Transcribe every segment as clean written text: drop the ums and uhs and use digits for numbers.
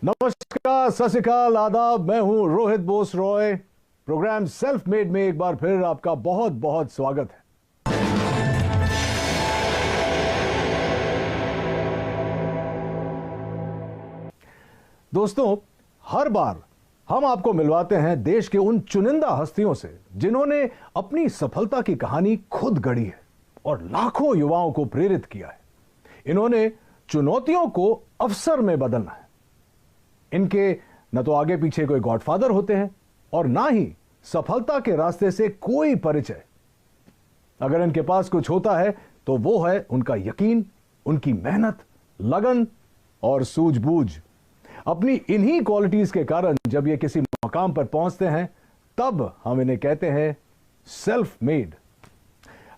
नमस्कार, सत श्री अकाल, आदाब। मैं हूं Rohit Bose Roy. Program self made में एक बार फिर आपका बहुत बहुत स्वागत है। दोस्तों, हर बार हम आपको मिलवाते हैं देश के उन चुनिंदा हस्तियों से जिन्होंने अपनी सफलता की कहानी खुद गढ़ी है और लाखों युवाओं को प्रेरित किया है। इन्होंने चुनौतियों को अवसर में बदलना है। इनके न तो आगे पीछे कोई गॉडफादर होते हैं और ना ही सफलता के रास्ते से कोई परिचय। अगर इनके पास कुछ होता है तो वो है उनका यकीन, उनकी मेहनत, लगन और सूझबूझ। अपनी इन्हीं क्वालिटीज के कारण जब ये किसी मकाम पर पहुंचते हैं तब हम इन्हें कहते हैं सेल्फ मेड।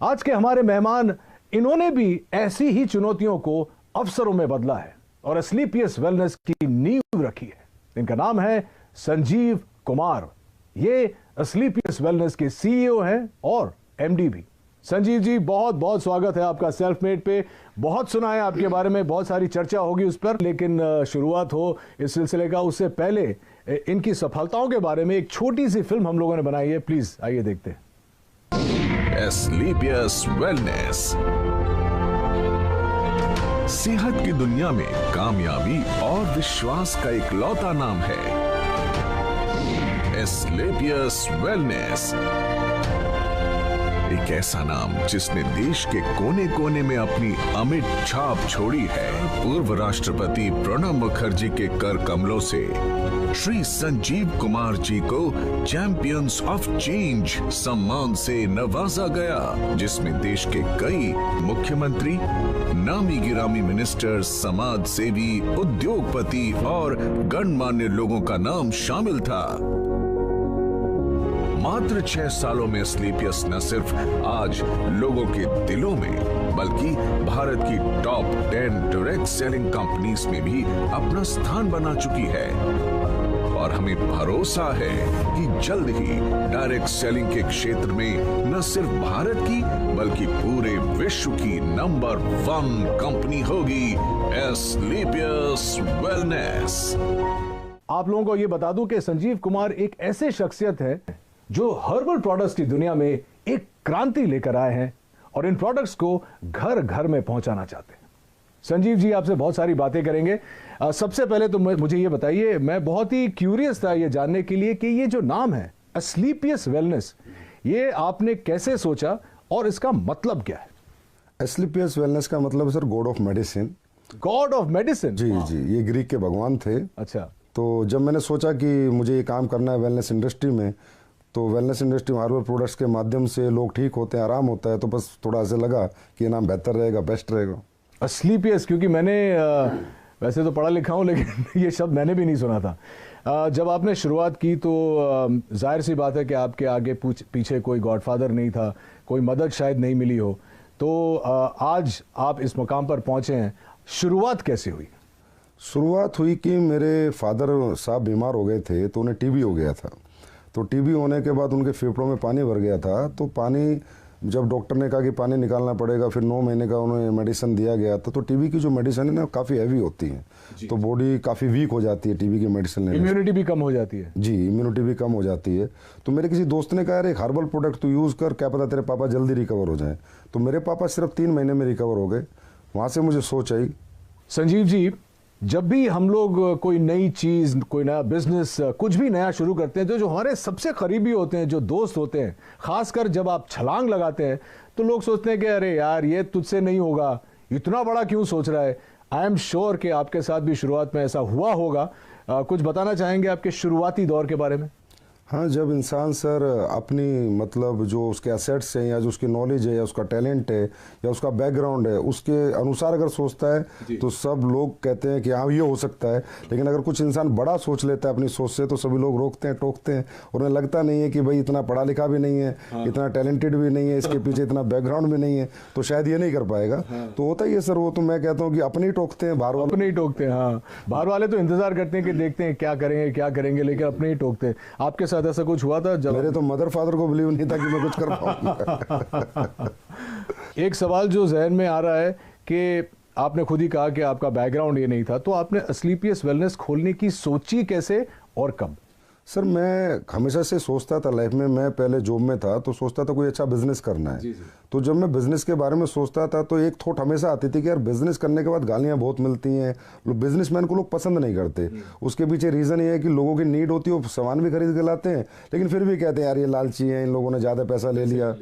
आज के हमारे मेहमान, इन्होंने भी ऐसी ही चुनौतियों को अवसरों में बदला है और एस्क्लेपियस वेलनेस की नींव रखी है। इनका नाम है संजीव कुमार। ये एस्क्लेपियस वेलनेस के सीईओ हैं और एमडी भी। संजीव जी, बहुत बहुत स्वागत है आपका सेल्फ मेड पे। बहुत सुना है आपके बारे में, बहुत सारी चर्चा होगी उस पर, लेकिन शुरुआत हो इस सिलसिले का उससे पहले इनकी सफलताओं के बारे में एक छोटी सी फिल्म हम लोगों ने बनाई है। प्लीज आइए देखते हैं। एस्क्लेपियस वेलनेस सेहत की दुनिया में कामयाबी और विश्वास का इकलौता नाम है। एस्क्लेपियस वेलनेस, एक ऐसा नाम जिसने देश के कोने कोने में अपनी अमिट छाप छोड़ी है। पूर्व राष्ट्रपति प्रणब मुखर्जी के कर कमलों से श्री संजीव कुमार जी को चैंपियंस ऑफ चेंज सम्मान से नवाजा गया, जिसमें देश के कई मुख्यमंत्री, नामी गिरामी मिनिस्टर, समाज सेवी, उद्योगपति और गणमान्य लोगों का नाम शामिल था। मात्र 6 सालों में एस्क्लेपियस न सिर्फ आज लोगों के दिलों में बल्कि भारत की टॉप 10 डायरेक्ट सेलिंग कंपनीज में भी अपना स्थान बना चुकी है और हमें भरोसा है कि जल्द ही डायरेक्ट सेलिंग के क्षेत्र में न सिर्फ भारत की बल्कि पूरे विश्व की नंबर 1 कंपनी होगी एस्क्लेपियस वेलनेस। आप लोगों को यह बता दूं कि संजीव कुमार एक ऐसे शख्सियत है जो हर्बल प्रोडक्ट्स की दुनिया में एक क्रांति लेकर आए हैं और इन प्रोडक्ट्स को घर घर में पहुंचाना चाहते हैं। संजीव जी, आपसे बहुत सारी बातें करेंगे। सबसे पहले तो मुझे ये बताइए, मैं बहुत ही क्यूरियस था ये जानने के लिए कि ये जो नाम है एस्क्लेपियस वेलनेस, ये आपने कैसे सोचा और इसका मतलब क्या है? एस्क्लेपियस वेलनेस का मतलब sir god of medicine. God of medicine? जी जी, ये ग्रीक के भगवान थे। अच्छा। तो जब मैंने सोचा कि मुझे ये काम करना है वेलनेस इंडस्ट्री में, तो वेलनेस इंडस्ट्री में हर्बल प्रोडक्ट्स के माध्यम से लोग ठीक होते हैं, आराम होता है, तो बस थोड़ा ऐसे लगा कि ये नाम बेहतर रहेगा, बेस्ट रहेगा एस्क्लेपियस। क्योंकि मैंने वैसे तो पढ़ा लिखा हूँ लेकिन ये शब्द मैंने भी नहीं सुना था। जब आपने शुरुआत की तो जाहिर सी बात है कि आपके आगे पीछे कोई गॉडफादर नहीं था, कोई मदद शायद नहीं मिली हो, तो आज आप इस मुकाम पर पहुंचे हैं। शुरुआत कैसे हुई? शुरुआत हुई कि मेरे फादर साहब बीमार हो गए थे, तो उन्हें टीबी हो गया था। तो टीबी होने के बाद उनके फेफड़ों में पानी भर गया था। तो पानी, जब डॉक्टर ने कहा कि पानी निकालना पड़ेगा, फिर 9 महीने का उन्हें मेडिसिन दिया गया था। तो टीबी की जो मेडिसिन है ना, काफ़ी हैवी होती है, तो बॉडी काफ़ी वीक हो जाती है टीबी की मेडिसिन लेने से। इम्यूनिटी भी कम हो जाती है। जी, इम्यूनिटी भी कम हो जाती है। तो मेरे किसी दोस्त ने कहा, एक हर्बल प्रोडक्ट तो यूज़ कर, क्या पता तेरे पापा जल्दी रिकवर हो जाए। तो मेरे पापा सिर्फ 3 महीने में रिकवर हो गए। वहाँ से मुझे सोच आई। संजीव जी, जब भी हम लोग कोई नई चीज, कोई नया बिजनेस, कुछ भी नया शुरू करते हैं, तो जो हमारे सबसे करीबी होते हैं, जो दोस्त होते हैं, खासकर जब आप छलांग लगाते हैं तो लोग सोचते हैं कि अरे यार ये तुझसे नहीं होगा, इतना बड़ा क्यों सोच रहा है। आई एम श्योर कि आपके साथ भी शुरुआत में ऐसा हुआ होगा। कुछ बताना चाहेंगे आपके शुरुआती दौर के बारे में? हाँ, जब इंसान सर अपनी मतलब जो उसके एसेट्स हैं या जो उसकी नॉलेज है या उसका टैलेंट है या उसका बैकग्राउंड है, उसके अनुसार अगर सोचता है तो सब लोग कहते हैं कि हाँ ये हो सकता है। लेकिन अगर कुछ इंसान बड़ा सोच लेता है अपनी सोच से, तो सभी लोग रोकते हैं, टोकते हैं और उन्हें लगता नहीं है कि भाई इतना पढ़ा लिखा भी नहीं है, इतना टैलेंटेड भी नहीं है, इसके पीछे इतना बैकग्राउंड भी नहीं है, तो शायद ये नहीं कर पाएगा। तो होता ही है सर वो। तो मैं कहता हूँ कि अपने ही टोकते हैं, बाहर वाले अपने ही टोकते हैं। हाँ, बाहर वाले तो इंतजार करते हैं कि देखते हैं क्या करेंगे क्या करेंगे, लेकिन अपने ही टोकते हैं। आपके साथ ऐसा कुछ हुआ था? जब मेरे तो मदर फादर को बिलीव नहीं था कि मैं कुछ कर पाऊंगा। एक सवाल जो जहन में आ रहा है कि आपने खुद ही कहा कि आपका बैकग्राउंड ये नहीं था, तो आपने अस्क्लेपियस वेलनेस खोलने की सोची कैसे और कब? सर मैं हमेशा से सोचता था लाइफ में, मैं पहले जॉब में था तो सोचता था कोई अच्छा बिजनेस करना है। तो जब मैं बिजनेस के बारे में सोचता था तो एक थॉट हमेशा आती थी कि यार बिजनेस करने के बाद गालियां बहुत मिलती हैं, बिजनेसमैन को लोग पसंद नहीं करते। उसके पीछे रीज़न ये है कि लोगों की नीड होती है, वो सामान भी खरीद के लाते हैं लेकिन फिर भी कहते हैं यार ये लालची है, इन लोगों ने ज़्यादा पैसा ले लिया।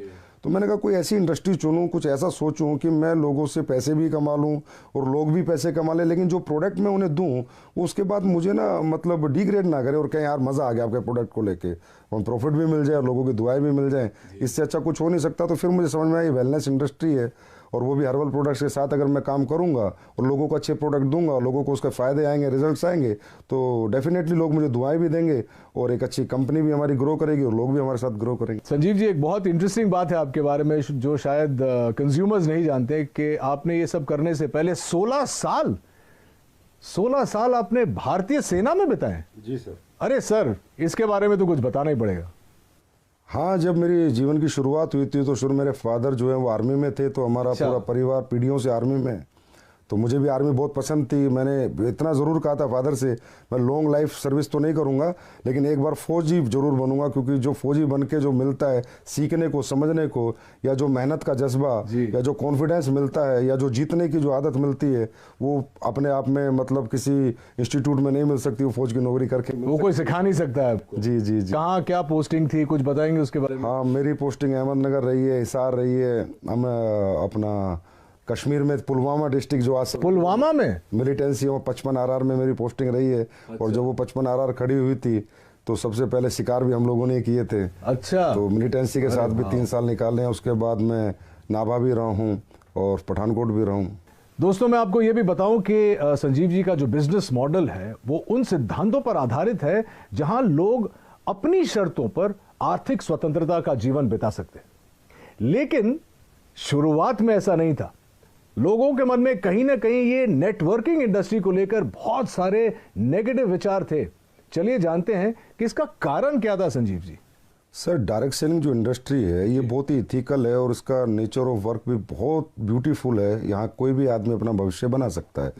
तो मैंने कहा कोई ऐसी इंडस्ट्री चुनूं, कुछ ऐसा सोचूं कि मैं लोगों से पैसे भी कमा लूं और लोग भी पैसे कमा लें, लेकिन जो प्रोडक्ट मैं उन्हें दूं वो उसके बाद मुझे ना मतलब डिग्रेड ना करे और कहें यार मज़ा आ गया आपके प्रोडक्ट को लेके, और प्रॉफिट भी मिल जाए और लोगों की दुआएं भी मिल जाएं। इससे अच्छा कुछ हो नहीं सकता। तो फिर मुझे समझ में आया ये वेलनेस इंडस्ट्री है और वो भी हर्बल प्रोडक्ट्स के साथ अगर मैं काम करूंगा और लोगों को अच्छे प्रोडक्ट दूंगा और लोगों को उसके फ़ायदे आएंगे, रिजल्ट्स आएंगे, तो डेफिनेटली लोग मुझे दुआएं भी देंगे और एक अच्छी कंपनी भी हमारी ग्रो करेगी और लोग भी हमारे साथ ग्रो करेंगे। संजीव जी, एक बहुत इंटरेस्टिंग बात है आपके बारे में जो शायद कंज्यूमर्स नहीं जानते कि आपने ये सब करने से पहले 16 साल आपने भारतीय सेना में बिताए। जी सर। अरे सर, इसके बारे में तो कुछ बताना ही पड़ेगा। हाँ, जब मेरी जीवन की शुरुआत हुई थी तो शुरू मेरे फादर जो है वो आर्मी में थे, तो हमारा पूरा परिवार पीढ़ियों से आर्मी में, तो मुझे भी आर्मी बहुत पसंद थी। मैंने इतना ज़रूर कहा था फादर से मैं लॉन्ग लाइफ सर्विस तो नहीं करूँगा लेकिन एक बार फौजी ज़रूर बनूंगा, क्योंकि जो फौजी बन के जो मिलता है सीखने को, समझने को, या जो मेहनत का जज्बा या जो कॉन्फिडेंस मिलता है या जो जीतने की जो आदत मिलती है वो अपने आप में मतलब किसी इंस्टीट्यूट में नहीं मिल सकती। वो फौज की नौकरी करके वो कोई सिखा नहीं सकता है आपको। जी जी जी। कहाँ क्या पोस्टिंग थी, कुछ बताएंगे उसके बारे में? हाँ, मेरी पोस्टिंग अहमदनगर रही है, हिसार रही है, हम अपना कश्मीर में पुलवामा डिस्ट्रिक्ट जो आज पुलवामा में मिलिटेंसी में 55 RR में मेरी पोस्टिंग रही है। और जब वो 55 RR खड़ी हुई थी तो सबसे पहले शिकार भी हम लोगों ने किए थे। अच्छा। तो मिलिटेंसी के साथ भी 3 साल निकाले हैं। उसके बाद मैं नाभा भी रहा हूँ और पठानकोट भी रहा हूँ। दोस्तों, मैं आपको यह भी बताऊं कि संजीव जी का जो बिजनेस मॉडल है वो उन सिद्धांतों पर आधारित है जहां लोग अपनी शर्तों पर आर्थिक स्वतंत्रता का जीवन बिता सकते हैं। लेकिन शुरुआत में ऐसा नहीं था। लोगों के मन में कहीं ना कहीं ये नेटवर्किंग इंडस्ट्री को लेकर बहुत सारे नेगेटिव विचार थे। चलिए जानते हैं कि इसका कारण क्या था Sanjeev ji. Sir, direct selling जो इंडस्ट्री है ये बहुत ही इथिकल है और इसका नेचर ऑफ वर्क भी बहुत ब्यूटीफुल है। यहाँ कोई भी आदमी अपना भविष्य बना सकता है,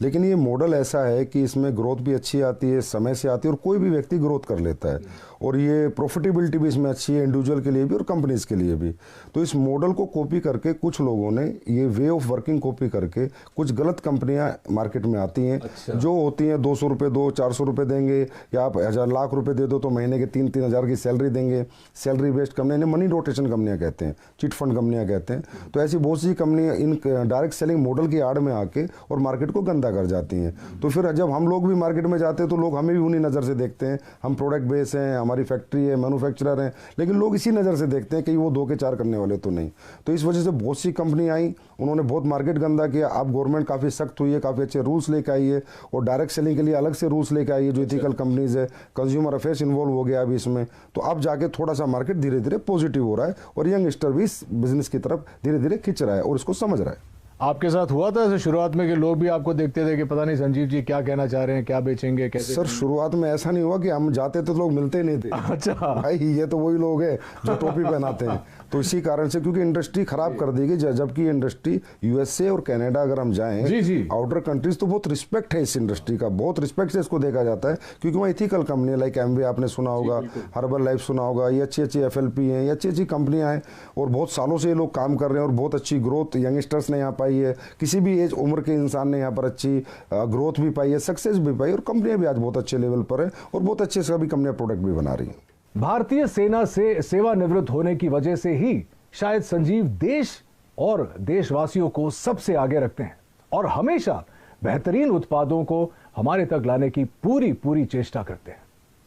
लेकिन ये मॉडल ऐसा है कि इसमें ग्रोथ भी अच्छी आती है, समय से आती है और कोई भी व्यक्ति ग्रोथ कर लेता है और ये प्रॉफिटेबिलिटी भी इसमें अच्छी है, इंडिविजुअल के लिए भी और कंपनीज के लिए भी। तो इस मॉडल को कॉपी करके कुछ लोगों ने ये वे ऑफ वर्किंग कॉपी करके कुछ गलत कंपनियां मार्केट में आती हैं। अच्छा। जो होती हैं 200 रुपये दो, 400 रुपये देंगे या आप 1,000 लाख रुपए दे दो तो महीने के 3-3 हज़ार की सैलरी देंगे। सैलरी बेस्ड कंपनी, इन्हें मनी रोटेशन कंपनियां कहते हैं, चिट फंड कंपनियां कहते हैं। तो ऐसी बहुत सी कंपनियां इन डायरेक्ट सेलिंग मॉडल की आड़ में आके और मार्केट को गंदा कर जाती हैं। तो फिर जब हम लोग भी मार्केट में जाते हैं तो लोग हमें भी उन्हीं नज़र से देखते हैं। हम प्रोडक्ट बेस हैं, हमारी फैक्ट्री है, मैन्युफैक्चरर हैं, लेकिन लोग इसी नज़र से देखते हैं कि वो 2 के 4 करने वाले तो नहीं। तो इस वजह से बहुत सी कंपनी आई, उन्होंने बहुत मार्केट गंदा किया। अब गवर्नमेंट काफ़ी सख्त हुई है, काफ़ी अच्छे रूल्स लेके आई है और डायरेक्ट सेलिंग के लिए अलग से रूल्स लेके आई है। जो इथिकल कंपनीज है, कंज्यूमर अफेयर्स इन्वॉल्व हो गया अभी इसमें। तो अब जाके थोड़ा सा मार्केट धीरे धीरे पॉजिटिव हो रहा है और यंगस्टर भी इस बिजनेस की तरफ धीरे धीरे खिंच रहा है और इसको समझ रहा है। आपके साथ हुआ था ऐसे शुरुआत में कि लोग भी आपको देखते थे कि पता नहीं संजीव जी क्या कहना चाह रहे हैं, क्या बेचेंगे, कैसे? सर, शुरुआत में ऐसा नहीं हुआ कि हम जाते तो लोग मिलते ही नहीं थे। अच्छा भाई, ये तो वही लोग हैं जो टोपी पहनाते हैं। तो इसी कारण से, क्योंकि इंडस्ट्री खराब कर दी गई, जबकि इंडस्ट्री यूएसए और कनाडा अगर हम जाएं आउटर कंट्रीज तो बहुत रिस्पेक्ट है इस इंडस्ट्री का, बहुत रिस्पेक्ट से इसको देखा जाता है। क्योंकि वहाँ इथिकल कंपनी लाइक एमवे आपने सुना होगा, हर्बल लाइफ सुना होगा, ये अच्छी अच्छी FLP हैं, ये अच्छी अच्छी कंपनियां हैं और बहुत सालों से ये लोग काम कर रहे हैं और बहुत अच्छी ग्रोथ यंगस्टर्स ने यहाँ पाई है। किसी भी एज उम्र के इंसान ने यहाँ पर अच्छी ग्रोथ भी पाई है, सक्सेस भी पाई और कंपनियां भी आज बहुत अच्छे लेवल पर है और बहुत अच्छे सभी कंपनियां प्रोडक्ट भी बना रही हैं। भारतीय सेना से सेवानिवृत्त होने की वजह से ही शायद संजीव देश और देशवासियों को सबसे आगे रखते हैं और हमेशा बेहतरीन उत्पादों को हमारे तक लाने की पूरी चेष्टा करते हैं।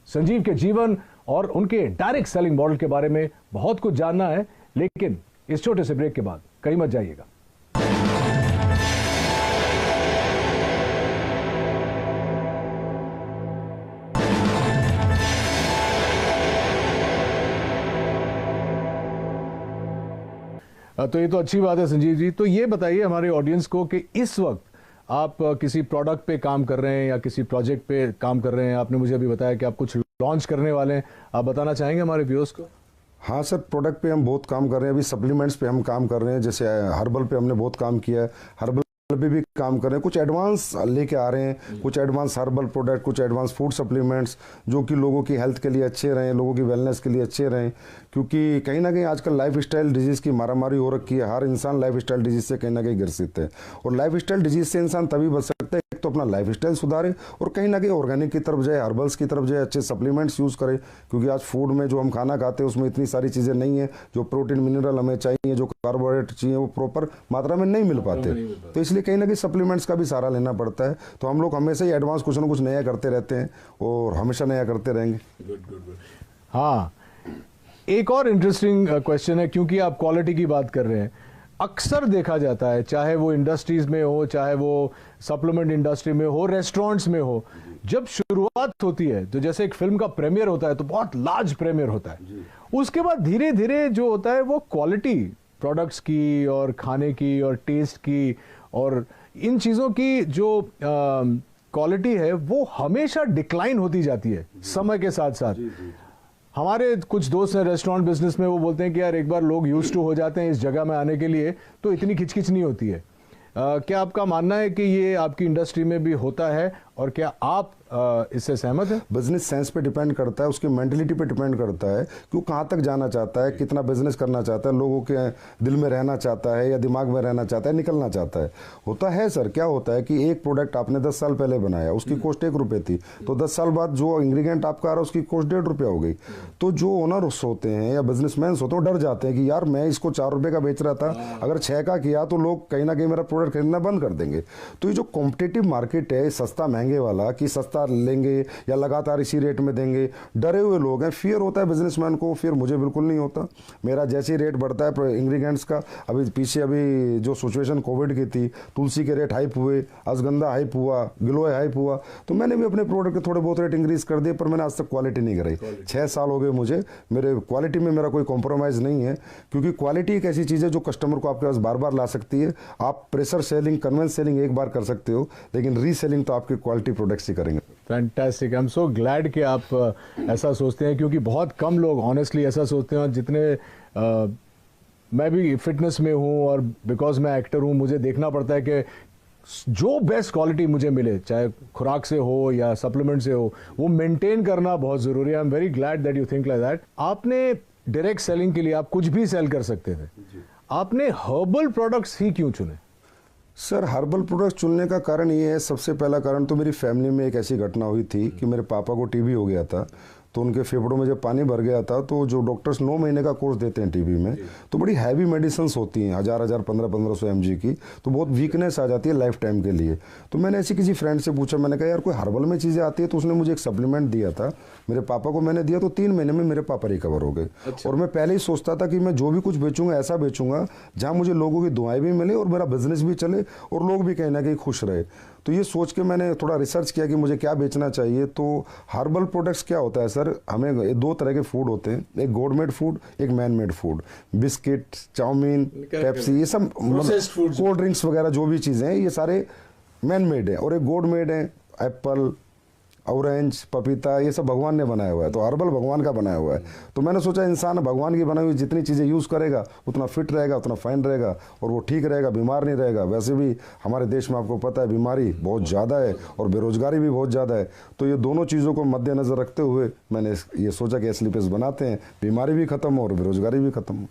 संजीव के जीवन और उनके डायरेक्ट सेलिंग मॉडल के बारे में बहुत कुछ जानना है, लेकिन इस छोटे से ब्रेक के बाद कहीं मत जाइएगा। तो ये तो अच्छी बात है संजीव जी। तो ये बताइए हमारे ऑडियंस को कि इस वक्त आप किसी प्रोडक्ट पे काम कर रहे हैं या किसी प्रोजेक्ट पे काम कर रहे हैं। आपने मुझे अभी बताया कि आप कुछ लॉन्च करने वाले हैं, आप बताना चाहेंगे हमारे व्यूअर्स को? हाँ सर, प्रोडक्ट पे हम बहुत काम कर रहे हैं। अभी सप्लीमेंट्स पे हम काम कर रहे हैं, जैसे हर्बल पे हमने बहुत काम किया है। हर्बल पे भी काम कर रहे हैं, कुछ एडवांस लेके आ रहे हैं, कुछ एडवांस हर्बल प्रोडक्ट, कुछ एडवांस फूड सप्लीमेंट्स जो कि लोगों की हेल्थ के लिए अच्छे रहें, लोगों की वेलनेस के लिए अच्छे रहें। क्योंकि कहीं ना कहीं आजकल लाइफ स्टाइल डिजीज़ की मारामारी हो रखी है, हर इंसान लाइफ स्टाइल डिजीज़ से कहीं ना कहीं ग्रसित है। और लाइफ स्टाइल डिजीज़ से इंसान तभी बच सकता है, एक तो अपना लाइफ स्टाइल सुधारे और कहीं ना कहीं ऑर्गेनिक की तरफ जाए, हर्बल्स की तरफ जाए, अच्छे सप्लीमेंट्स यूज़ करें। क्योंकि आज फूड में जो हम खाना खाते हैं उसमें इतनी सारी चीज़ें नहीं है, जो प्रोटीन मिनरल हमें चाहिए, जो कार्बोहाइड्रेट चाहिए वो प्रॉपर मात्रा में नहीं मिल पाते। तो इसलिए कहीं ना कहीं सप्लीमेंट्स का भी सहारा लेना पड़ता है। तो हम लोग हमेशा ही एडवांस कुछ ना कुछ नया करते रहते हैं और हमेशा नया करते रहेंगे। हाँ, एक और इंटरेस्टिंग क्वेश्चन है, क्योंकि आप क्वालिटी की बात कर रहे हैं। अक्सर देखा जाता है, चाहे वो इंडस्ट्रीज में हो, चाहे वो सप्लीमेंट इंडस्ट्री में हो, रेस्टोरेंट्स में हो, जब शुरुआत होती है तो जैसे एक फिल्म का प्रीमियर होता है तो बहुत लार्ज प्रीमियर होता है। उसके बाद धीरे धीरे जो होता है वो क्वालिटी प्रोडक्ट्स की और खाने की और टेस्ट की और इन चीज़ों की जो क्वालिटी है वो हमेशा डिक्लाइन होती जाती है समय के साथ साथ। हमारे कुछ दोस्त हैं रेस्टोरेंट बिजनेस में, वो बोलते हैं कि यार एक बार लोग यूज्ड टू हो जाते हैं इस जगह में आने के लिए तो इतनी खिचखिच नहीं होती है। क्या आपका मानना है कि ये आपकी इंडस्ट्री में भी होता है और क्या आप इससे सहमत हैं? बिजनेस सेंस पे डिपेंड करता है, उसकी मेंटलिटी पे डिपेंड करता है कि वो कहाँ तक जाना चाहता है, कितना बिजनेस करना चाहता है, लोगों के दिल में रहना चाहता है या दिमाग में रहना चाहता है, निकलना चाहता है। होता है सर, क्या होता है कि एक प्रोडक्ट आपने 10 साल पहले बनाया, उसकी कॉस्ट 1 रुपये थी, तो 10 साल बाद जो इंग्रेडिएंट आपका आ रहा है उसकी कॉस्ट 1.5 रुपया हो गई। तो जो ओनर्स होते हैं या बिजनेसमैन होते हैं वो डर जाते हैं कि यार मैं इसको 4 रुपये का बेच रहा था, अगर 6 का किया तो लोग कहीं ना कहीं मेरा प्रोडक्ट खरीदना बंद कर देंगे। तो ये जो कॉम्पिटिटिव मार्केट है सस्ता महंगे वाला, कि सस्ता लेंगे या लगातार इसी रेट में देंगे, डरे हुए लोग हैं। फियर होता है बिजनेसमैन को, फिर मुझे बिल्कुल नहीं होता। मेरा जैसे ही रेट बढ़ता है इंग्रेडिएंट्स का, अभी जो सिचुएशन कोविड की थी, तुलसी के रेट हाइप हुए, अश्वगंधा हाइप हुआ, गिलोय हाइप हुआ, तो मैंने भी अपने प्रोडक्ट के थोड़े बहुत रेट इंक्रीज कर दिए, पर मैंने आज तक क्वालिटी नहीं कराई। 6 साल हो गए मुझे, मेरे क्वालिटी में मेरा कोई कॉम्प्रोमाइज़ नहीं है। क्योंकि क्वालिटी एक ऐसी चीज़ है जो कस्टमर को आपके पास बार बार ला सकती है। आप प्रेशर सेलिंग, कन्वेंस सेलिंग एक बार कर सकते हो, लेकिन रीसेलिंग तो आपके क्वालिटी प्रोडक्ट्स ही करेंगे। Fantastic, I am so glad कि आप ऐसा सोचते हैं, क्योंकि बहुत कम लोग ऑनेस्टली ऐसा सोचते हैं। जितने मैं भी फिटनेस में हूँ और बिकॉज मैं एक्टर हूँ, मुझे देखना पड़ता है कि जो बेस्ट क्वालिटी मुझे मिले, चाहे खुराक से हो या सप्लीमेंट से हो, वो मेंटेन करना बहुत ज़रूरी है। I am very glad that you think like that. आपने डायरेक्ट सेलिंग के लिए आप कुछ भी सेल कर सकते थे, आपने हर्बल प्रोडक्ट्स ही क्यों चुने? सर, हर्बल प्रोडक्ट चुनने का कारण ये है, सबसे पहला कारण तो मेरी फैमिली में एक ऐसी घटना हुई थी कि मेरे पापा को टीबी हो गया था। तो उनके फेफड़ों में जब पानी भर गया था, तो जो डॉक्टर्स 9 महीने का कोर्स देते हैं टीबी में, तो बड़ी हैवी मेडिसिन होती हैं, 1000 1500 mg की, तो बहुत वीकनेस आ जाती है लाइफ टाइम के लिए। तो मैंने ऐसी किसी फ्रेंड से पूछा, मैंने कहा यार कोई हर्बल में चीज़ें आती है, तो उसने मुझे एक सप्लीमेंट दिया था, मेरे पापा को मैंने दिया, तो 3 महीने में मेरे पापा रिकवर हो गए। और मैं पहले ही सोचता था कि मैं जो भी कुछ बेचूंगा ऐसा बेचूंगा जहाँ मुझे लोगों की दुआएं भी मिले और मेरा बिजनेस भी चले और लोग भी कहीं ना कहीं खुश रहे। तो ये सोच के मैंने थोड़ा रिसर्च किया कि मुझे क्या बेचना चाहिए। तो हर्बल प्रोडक्ट्स क्या होता है सर, हमें 2 तरह के फूड होते हैं, एक गॉड मेड फूड, एक man made food. Biscuit, chowmein, Pepsi, ये सब कोल्ड ड्रिंक्स वगैरह जो भी चीज़ें हैं ये सारे मैन मेड है, और एक गॉड मेड है, एप्पल, ऑरेंज, पपीता, ये सब भगवान ने बनाया हुआ है। तो हर्बल भगवान का बनाया हुआ है। तो मैंने सोचा इंसान भगवान की बनाई हुई जितनी चीज़ें यूज़ करेगा उतना फिट रहेगा, उतना फाइन रहेगा और वो ठीक रहेगा, बीमार नहीं रहेगा। वैसे भी हमारे देश में आपको पता है बीमारी बहुत ज़्यादा है और बेरोजगारी भी बहुत ज़्यादा है। तो ये दोनों चीज़ों को मद्देनज़र रखते हुए मैंने ये सोचा कि स्लीपर्स बनाते हैं, बीमारी भी खत्म हो और बेरोजगारी भी खत्म हो।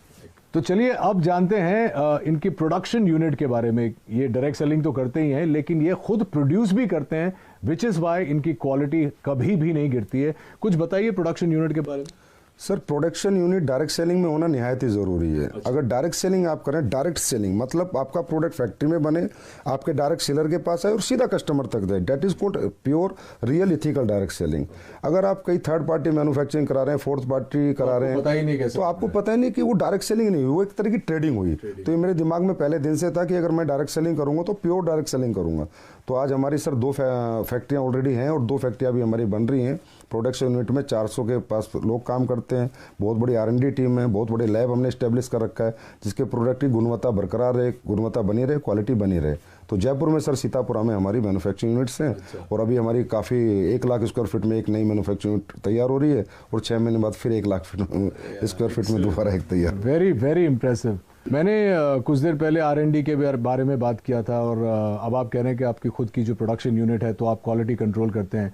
तो चलिए अब जानते हैं इनकी प्रोडक्शन यूनिट के बारे में। ये डायरेक्ट सेलिंग तो करते ही हैं, लेकिन ये खुद प्रोड्यूस भी करते हैं, विच इज़ वाई इनकी क्वालिटी कभी भी नहीं गिरती है। कुछ बताइए प्रोडक्शन यूनिट के बारे में। Sir, production unit direct selling में होना निहायत ही ज़रूरी है। अगर डायरेक्ट सेलिंग आप करें, डायरेक्ट सेलिंग मतलब आपका प्रोडक्ट फैक्ट्री में बने, आपके डायरेक्ट सेलर के पास आए और सीधा कस्टमर तक जाए, that is called pure real ethical direct selling. अगर आप कई थर्ड पार्टी मैन्युफैक्चरिंग करा रहे हैं, फोर्थ पार्टी करा रहे हैं, तो आपको पता ही नहीं कि वो डायरेक्ट सेलिंग नहीं हुई, वो एक तरह की ट्रेडिंग हुई। तो ये मेरे दिमाग में पहले दिन से था कि अगर मैं डायरेक्ट सेलिंग करूँगा तो प्योर डायरेक्ट सेलिंग करूँगा। तो आज हमारी सर 2 फैक्ट्रियाँ ऑलरेडी हैं और 2 फैक्ट्रियाँ भी हमारी बन रही हैं। प्रोडक्शन यूनिट में 400 के पास लोग काम करते हैं, बहुत बड़ी R&D टीम है, बहुत बड़े लैब हमने इस्टेब्लिश कर रखा है जिसके प्रोडक्ट की गुणवत्ता बरकरार रहे, गुणवत्ता बनी रहे, क्वालिटी बनी रहे। तो जयपुर में सर सीतापुरा में हमारी मैन्युफैक्चरिंग यूनिट्स हैं। और अभी हमारी काफ़ी 1 लाख स्क्वायर फीट में एक नई मैन्युफैक्चरिंग यूनिट तैयार हो रही है और 6 महीने बाद फिर 1 लाख स्क्वायर फीट में दोबारा एक तैयार। Very very impressive. मैंने कुछ देर पहले R&D के बारे में बात किया था और अब आप कह रहे हैं कि आपकी खुद की जो प्रोडक्शन यूनिट है तो आप क्वालिटी कंट्रोल करते हैं,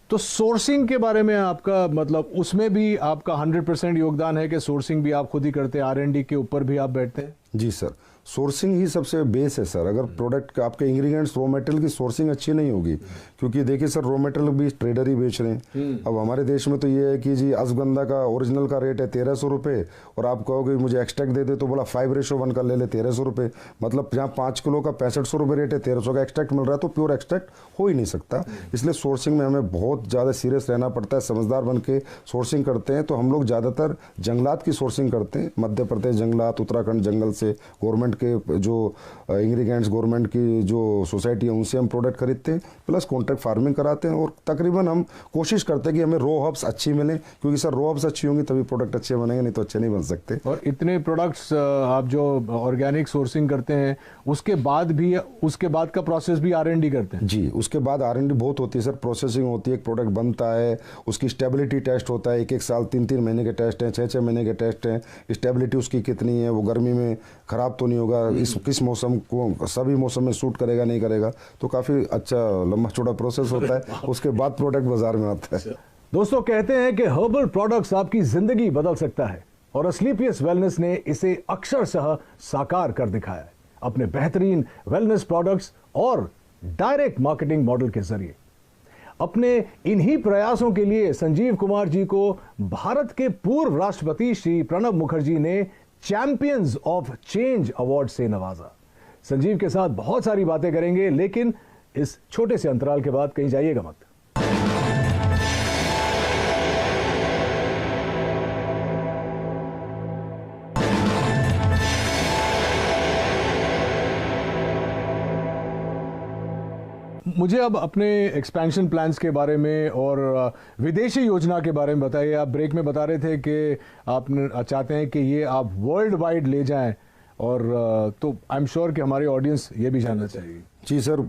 तो सोर्सिंग के बारे में आपका मतलब उसमें भी आपका 100% योगदान है कि सोर्सिंग भी आप खुद ही करते हैं, R&D के ऊपर भी आप बैठते हैं? जी सर, सोर्सिंग ही सबसे बेस है सर। अगर प्रोडक्ट आपके इंग्रेडिएंट्स रॉ मटेरियल की सोर्सिंग अच्छी नहीं होगी, क्योंकि देखिए सर रॉ मटेरियल भी ट्रेडर ही बेच रहे हैं। अब हमारे देश में तो ये है कि जी अश्वगंधा का ओरिजिनल का रेट है 1300 रुपये और आप कहोगे मुझे एक्सट्रैक्ट दे दे तो बोला 5:1 का ले ले 1300 रुपये, मतलब जहाँ 5 किलो का 6500 रुपये रेट है 1300 का एक्सट्रैक्ट मिल रहा है, तो प्योर एक्सट्रैक्ट हो ही नहीं सकता। इसलिए सोर्सिंग में हमें बहुत ज़्यादा सीरियस रहना पड़ता है, समझदार बन के सोर्सिंग करते हैं। तो हम लोग ज़्यादातर जंगलात की सोर्सिंग करते हैं, मध्य प्रदेश जंगलात, उत्तराखंड जंगल से, गवर्नमेंट के जो इंग्रेडिएंट्स गवर्नमेंट की जो सोसाइटी है उनसे हम प्रोडक्ट खरीदते हैं, प्लस कॉन्ट्रैक्ट फार्मिंग कराते हैं। और तकरीबन हम कोशिश करते हैं कि हमें रॉ हर्ब्स अच्छी मिलें, क्योंकि सर रॉ हर्ब्स अच्छी होंगी तभी प्रोडक्ट अच्छे बनेंगे, नहीं तो अच्छे नहीं बन सकते। और इतने प्रोडक्ट्स आप जो ऑर्गेनिक सोर्सिंग करते हैं उसके बाद का प्रोसेस भी R&D करते हैं? जी, उसके बाद R&D बहुत होती है सर, प्रोसेसिंग होती है, एक प्रोडक्ट बनता है, उसकी स्टेबिलिटी टेस्ट होता है, 1-1 साल 3-3 महीने के टेस्ट हैं, 6-6 महीने के टेस्ट हैं, स्टेबिलिटी उसकी कितनी है, वो गर्मी में ख़राब तो नहीं होगा, किस मौसम को सभी मौसम में सूट करेगा नहीं करेगा, तो काफ़ी अच्छा लंबा चौड़ा प्रोसेस होता है। उसके बाद प्रोडक्ट बाजार में आता है। दोस्तों, कहते हैं कि हर्बल प्रोडक्ट्स आपकी जिंदगी बदल सकता है और असलीपियस वेलनेस ने इसे अक्षरशः साकार कर दिखाया है अपने बेहतरीन वेलनेस प्रोडक्ट्स और डायरेक्ट मार्केटिंग मॉडल के जरिए। अपने इन्हीं प्रयासों के लिए संजीव कुमार जी को भारत के पूर्व राष्ट्रपति श्री प्रणब मुखर्जी ने चैंपियंस ऑफ चेंज अवार्ड से नवाजा। संजीव के साथ बहुत सारी बातें करेंगे, लेकिन इस छोटे से अंतराल के बाद कहीं जाइएगा मत। मुझे अब अपने एक्सपेंशन प्लान्स के बारे में और विदेशी योजना के बारे में बताइए। आप ब्रेक में बता रहे थे कि आप चाहते हैं कि ये आप वर्ल्ड वाइड ले जाएं, और तो आई एम श्योर कि हमारी ऑडियंस ये भी जानना चाहिए। जी सर,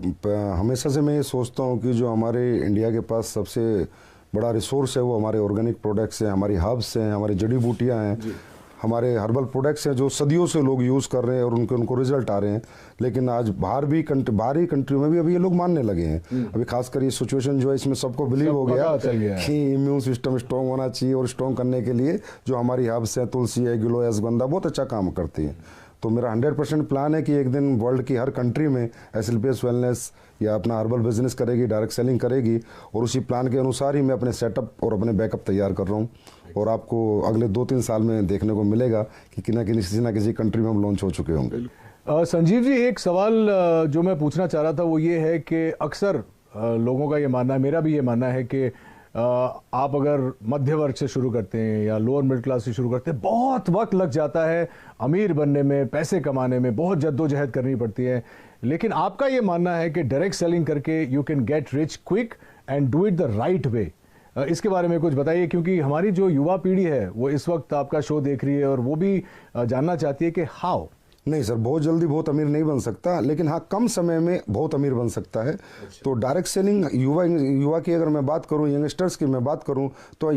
हमेशा से मैं ये सोचता हूँ कि जो हमारे इंडिया के पास सबसे बड़ा रिसोर्स है वो हमारे ऑर्गेनिक प्रोडक्ट्स हैं, हमारी हर्ब्स हैं, हमारी जड़ी बूटियाँ हैं, हमारे हर्बल प्रोडक्ट्स हैं जो सदियों से लोग यूज़ कर रहे हैं और उनको रिजल्ट आ रहे हैं। लेकिन आज बाहरी कंट्रियों में भी अभी ये लोग मानने लगे हैं। अभी खासकर ये सिचुएशन जो है इसमें सबको बिलीव हो गया कि इम्यून सिस्टम स्ट्रॉन्ग होना चाहिए, और स्ट्रॉन्ग करने के लिए जो हमारी हर्ब्स हैं, तुलसी है, गिलोय, अश्वगंधा बहुत अच्छा काम करती है। तो मेरा 100% प्लान है कि एक दिन वर्ल्ड की हर कंट्री में असलीपियस वेलनेस या अपना हर्बल बिजनेस करेगी, डायरेक्ट सेलिंग करेगी, और उसी प्लान के अनुसार ही मैं अपने सेटअप और अपने बैकअप तैयार कर रहा हूँ। और आपको अगले 2-3 साल में देखने को मिलेगा कि किसी ना किसी कंट्री में हम लॉन्च हो चुके होंगे। संजीव जी, एक सवाल जो मैं पूछना चाह रहा था वो ये है कि अक्सर लोगों का ये मानना है, मेरा भी ये मानना है कि आप अगर मध्य वर्ग से शुरू करते हैं या लोअर मिडिल क्लास से शुरू करते हैं, बहुत वक्त लग जाता है अमीर बनने में, पैसे कमाने में बहुत जद्दोजहद करनी पड़ती है। लेकिन आपका ये मानना है कि डायरेक्ट सेलिंग करके you can get rich quick and do it the right way. इसके बारे में कुछ बताइए, क्योंकि हमारी जो युवा पीढ़ी है वो इस वक्त आपका शो देख रही है और वो भी जानना चाहती है कि हाउ। नहीं सर, बहुत जल्दी बहुत अमीर नहीं बन सकता, लेकिन हाँ कम समय में बहुत अमीर बन सकता है। तो डायरेक्ट सेलिंग युवा की अगर मैं बात करूँ, यंगस्टर्स की मैं बात करूँ, तो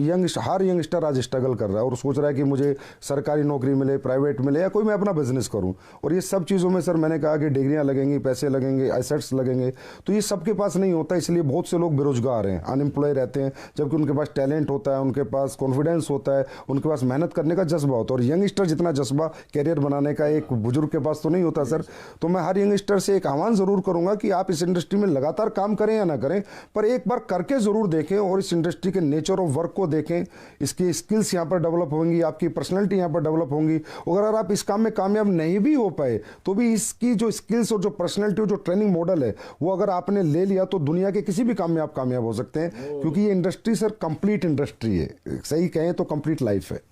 हर यंगस्टर आज स्ट्रगल कर रहा है और सोच रहा है कि मुझे सरकारी नौकरी मिले, प्राइवेट मिले, या कोई मैं अपना बिजनेस करूँ। और ये सब चीज़ों में सर मैंने कहा कि डिग्रियाँ लगेंगी, पैसे लगेंगे, एसेट्स लगेंगे, तो ये सबके पास नहीं होता। इसलिए बहुत से लोग बेरोजगार हैं, अनएम्प्लॉय रहते हैं, जबकि उनके पास टैलेंट होता है, उनके पास कॉन्फिडेंस होता है, उनके पास मेहनत करने का जज्बा होता है। और यंगस्टर जितना जज्बा कैरियर बनाने का एक बुजुर्ग के पास तो नहीं होता सर। तो मैं हर यंगस्टर से एक आह्वान जरूर करूंगा कि आप इस इंडस्ट्री में लगातार काम करें या ना करें, पर एक बार करके जरूर देखें और इस इंडस्ट्री के नेचर ऑफ वर्क को देखें। इसकी स्किल्स यहां पर डेवलप होंगी, आपकी पर्सनैलिटी यहां पर डेवलप होंगी। अगर आप इस काम में कामयाब नहीं भी हो पाए तो भी इसकी जो स्किल्स और जो पर्सनैलिटी और जो ट्रेनिंग मॉडल है वो अगर आपने ले लिया तो दुनिया के किसी भी काम में आप कामयाब हो सकते हैं, क्योंकि ये इंडस्ट्री सर कंप्लीट इंडस्ट्री है, सही कहें तो कंप्लीट लाइफ है।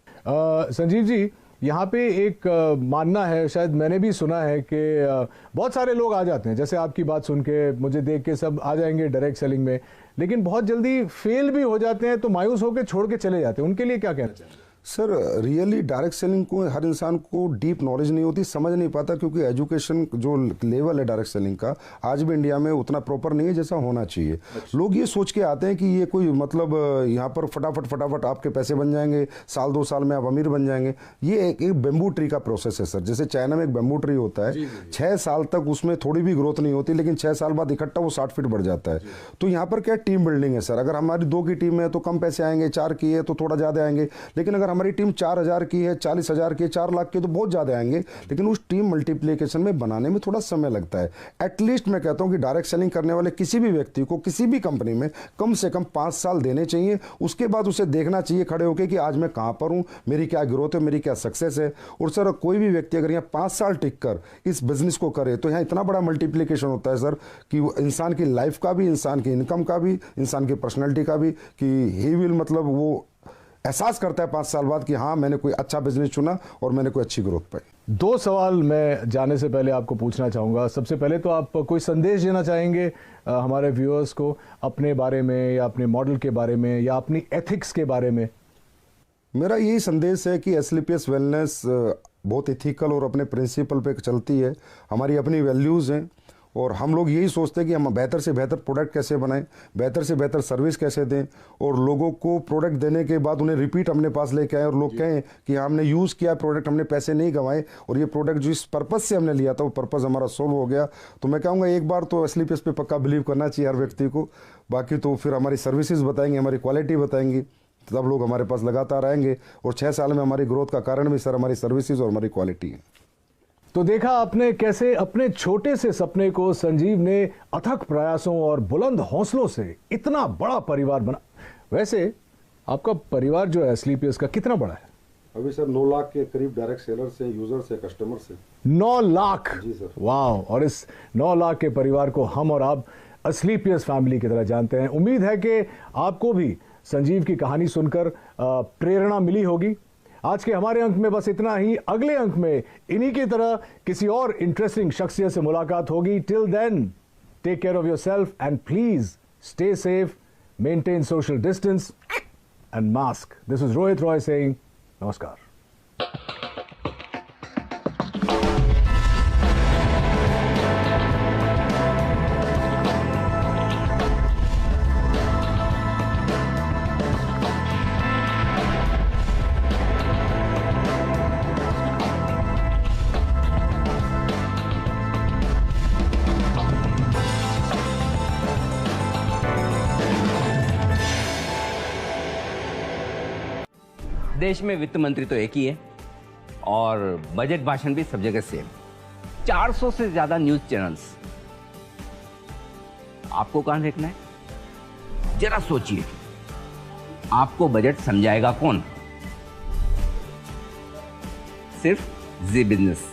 संजीव जी, यहाँ पे एक मानना है, शायद मैंने भी सुना है कि बहुत सारे लोग आ जाते हैं, जैसे आपकी बात सुन के मुझे देख के सब आ जाएंगे डायरेक्ट सेलिंग में, लेकिन बहुत जल्दी फेल भी हो जाते हैं तो मायूस होकर छोड़ के चले जाते हैं। उनके लिए क्या कहना चाहिए? सर रियली डायरेक्ट सेलिंग को हर इंसान को डीप नॉलेज नहीं होती, समझ नहीं पाता, क्योंकि एजुकेशन जो लेवल है डायरेक्ट सेलिंग का आज भी इंडिया में उतना प्रॉपर नहीं है जैसा होना चाहिए। अच्छा। लोग ये सोच के आते हैं कि ये कोई मतलब यहाँ पर फटाफट आपके पैसे बन जाएंगे, साल 2 साल में आप अमीर बन जाएंगे। ये एक बेम्बू ट्री का प्रोसेस है सर। जैसे चाइना में एक बेम्बू ट्री होता है, 6 साल तक उसमें थोड़ी भी ग्रोथ नहीं होती, लेकिन 6 साल बाद इकट्ठा वो 60 फीट बढ़ जाता है। तो यहाँ पर क्या टीम बिल्डिंग है सर। अगर हमारी 2 की टीम है तो कम पैसे आएंगे, 4 की है तो थोड़ा ज़्यादा आएंगे, लेकिन अगर हमारी टीम 4000 की है, 40,000 की है, 4 लाख की, तो बहुत ज़्यादा आएंगे। लेकिन उस टीम मल्टीप्लिकेशन में बनाने में थोड़ा समय लगता है। एटलीस्ट मैं कहता हूँ कि डायरेक्ट सेलिंग करने वाले किसी भी व्यक्ति को किसी भी कंपनी में कम से कम 5 साल देने चाहिए। उसके बाद उसे देखना चाहिए खड़े होकर कि आज मैं कहाँ पर हूँ, मेरी क्या ग्रोथ है, मेरी क्या सक्सेस है। और सर कोई भी व्यक्ति अगर यहाँ 5 साल टिक कर इस बिजनेस को करे तो यहाँ इतना बड़ा मल्टीप्लिकेशन होता है सर कि इंसान की लाइफ का भी, इंसान की इनकम का भी, इंसान की पर्सनैलिटी का भी, कि ही विल मतलब वो एहसास करता है 5 साल बाद कि हाँ मैंने कोई अच्छा बिजनेस चुना और मैंने कोई अच्छी ग्रोथ पाई। 2 सवाल मैं जाने से पहले आपको पूछना चाहूँगा। सबसे पहले तो आप कोई संदेश देना चाहेंगे हमारे व्यूअर्स को अपने बारे में, या अपने मॉडल के बारे में, या अपनी एथिक्स के बारे में? मेरा यही संदेश है कि एस्क्लेपियस वेलनेस बहुत इथिकल और अपने प्रिंसिपल पे चलती है। हमारी अपनी वैल्यूज़ हैं और हम लोग यही सोचते हैं कि हम बेहतर से बेहतर प्रोडक्ट कैसे बनाएं, बेहतर से बेहतर सर्विस कैसे दें, और लोगों को प्रोडक्ट देने के बाद उन्हें रिपीट अपने पास लेके आए और लोग कहें कि हमने यूज़ किया प्रोडक्ट, हमने पैसे नहीं गंवाए, और ये प्रोडक्ट जो इस पर्पज़ से हमने लिया था वो पर्पज़ हमारा सोल्व हो गया। तो मैं कहूँगा एक बार तो एस्क्लेपियस पे पक्का बिलीव करना चाहिए हर व्यक्ति को। बाकी तो फिर हमारी सर्विसेज बताएंगे, हमारी क्वालिटी बताएंगी, तब लोग हमारे पास लगातार आएंगे। और 6 साल में हमारी ग्रोथ का कारण भी सर हमारी सर्विसेज और हमारी क्वालिटी है। तो देखा आपने कैसे अपने छोटे से सपने को संजीव ने अथक प्रयासों और बुलंद हौसलों से इतना बड़ा परिवार बना। वैसे आपका परिवार जो है एस्क्लेपियस का कितना बड़ा है? अभी सर 9 लाख के करीब डायरेक्ट सेलर से, यूजर से, कस्टमर से। 9 लाख? जी सर। वाह। और इस 9 लाख के परिवार को हम और आप एस्क्लेपियस फैमिली की तरह जानते हैं। उम्मीद है कि आपको भी संजीव की कहानी सुनकर प्रेरणा मिली होगी। आज के हमारे अंक में बस इतना ही। अगले अंक में इन्हीं की तरह किसी और इंटरेस्टिंग शख्सियत से मुलाकात होगी। Till then take care of yourself and please stay safe, maintain social distance and mask. This is Rohit Roy saying नमस्कार। देश में वित्त मंत्री तो एक ही है और बजट भाषण भी सब जगह सेम। 400 से ज्यादा न्यूज चैनल्स। आपको कहां देखना है? जरा सोचिए, आपको बजट समझाएगा कौन? सिर्फ जी बिजनेस।